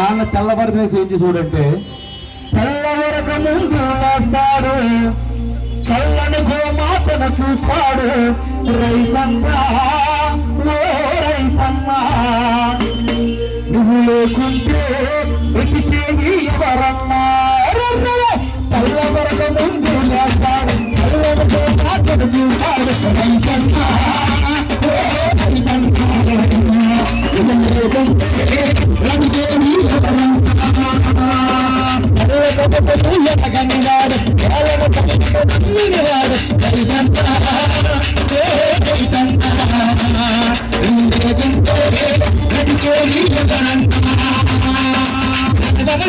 నాన్న తెల్లవారు ఏం చూడంటే తెల్లవరక ముందు వేస్తాడు, చల్లని గోమాతను చూస్తాడు. రైతన్నా ఓ రైతన్నా, నువ్వు లేకుంటే వెతికేది ఎవరన్నా? తెల్లవరక ముందు వేస్తాడు, చల్లని గోమాతను చూస్తాడు. రైతన్నా ఓ రైతన్నా, నువ్వు లేకుంటే వెతికేది ఎవరన్నా? ఎనగనివాడు కేవలం తల్లివాడు రైతంతా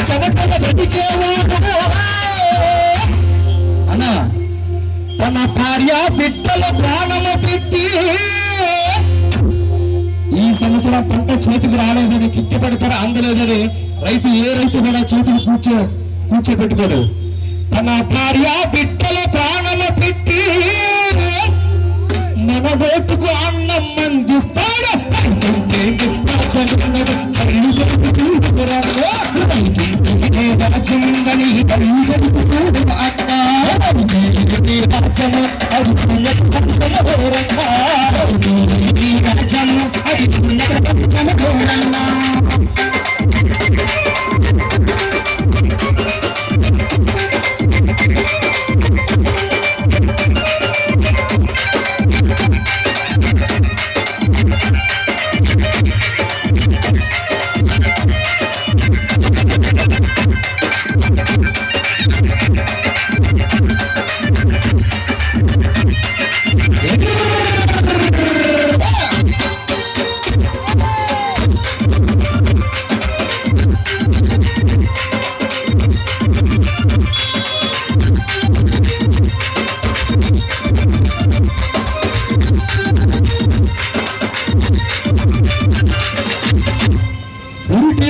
చెమటల బ్రతికేవాడు అన్న తన భార్య బిడ్డల ప్రాణము పెట్టి ఈ సంవత్సరం పంట చేతికి రాలేదని కిట్టి పెడతారు అందలేదని రైతు ఏ రైతు కూడా చేతికి కూర్చోబెట్టుకోడు. తన భార్య బిడ్డల ప్రాణము పెట్టి మన బోటుకు అన్నం అందిస్తాడు.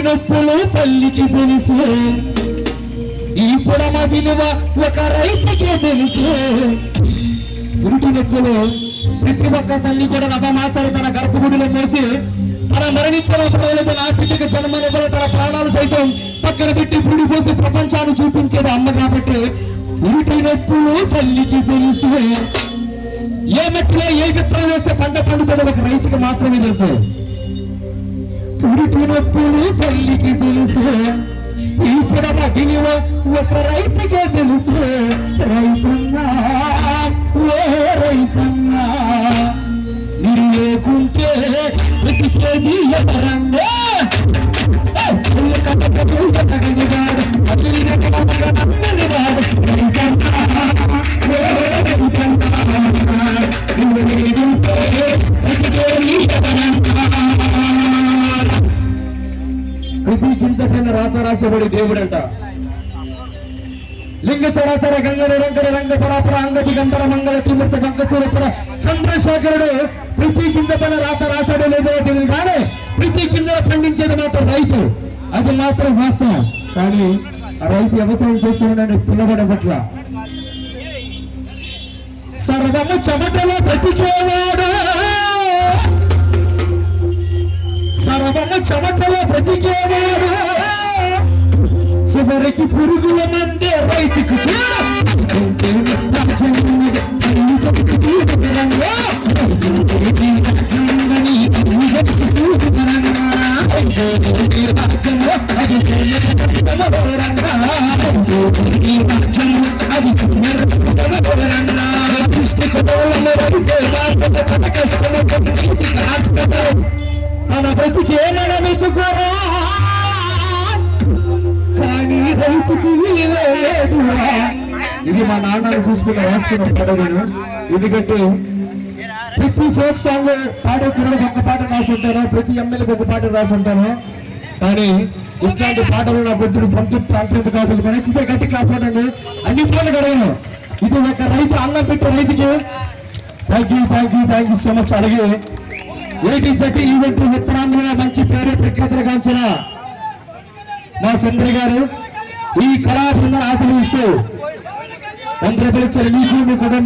నొప్పులు తల్లికి తెలుసు, ఈ పొడమ విలువ ఒక రైతుకి తెలుసు. ఉరుటి నొప్పులు ప్రతి ఒక్క తల్లి కూడా నవమాసాలు తన గర్భగుడిలో మోసి తన మరణించిన తన బిడ్డకి జన్మనివ్వడం తన ప్రాణాలు సైతం పక్కన పెట్టి పుడి పోసి ప్రపంచాన్ని చూపించేది అమ్మ. కాబట్టి ఉరుటి నొప్పులు తల్లికి తెలుసు. ఏ మట్టిలో ఏ విత్తనం వేస్తే పంట పండుతుందో ఒక రైతుకి మాత్రమే తెలుసు. పురిటి నొప్పులు తల్లికి తెలుసు, ఈ పొడమ విలువ ఒక రైతుకే తెలుసు. రైతన్నా ఓ రైతన్నా, మీరు లేకుంటే వెతికేది ఎవరన్నా? ప్రతి కించకైన రాత రాసేబడి దేవుడంట. లింగ చరాచర గంగ నిరంకర రంగ పరాపర అంగతి గంధర మంగళ తిమూర్త గంగసూరపుర చంద్రశేఖరుడు ప్రతి కిందపైన రాత రాశాడో లేదో తెలియదు, కానీ ప్రతి కింద పండించేది మాత్రం రైతు. అది మాత్రం వాస్తవం. కానీ ఆ రైతు వ్యవసాయం చేస్తున్నాడని పిల్లబడే పట్ల సర్వము చెమటలో బ్రతికేవాడు, సర్వము చెమటలో బ్రతికేవాడు, చివరికి పురుగుల మందే రైతుకు తన బ్రతికి ఏమైనా వెతుకోరా, కానీ రైతుకు లేదు. ఇది మా నాన్నను చూసుకున్న రాసుకున్న పాట నేను. ఎందుకంటే ప్రతి ఫోక్ సాంగ్ పాడే కుర్రలకు ఒక పాట రాసి ఉంటాను, ప్రతి ఎమ్మెల్యేకి ఒక పాట రాసి ఉంటాను. కానీ ఇట్లాంటి పాటలు నాకు వచ్చిన సంతృప్తి అంతృప్తి కాదు. నచ్చితే గట్టి కాపాడండి, అన్ని పాటలు గడవను. ఇది ఒక రైతు అన్నం పెట్టే రైతుకి థ్యాంక్ యూ సో మచ్. అలాగే ఏటీజెట్టి ఈవెంట్ ఉత్తరాంధ్రలో మంచి పేరు ప్రఖ్యాతులు గాంచిన మా సుందరి గారు ఈ కళా బృందాన్ని ఆశీర్వదిస్తూ 100 రూపాయలు ఇచ్చారు. నీకు మీ కుటుంబం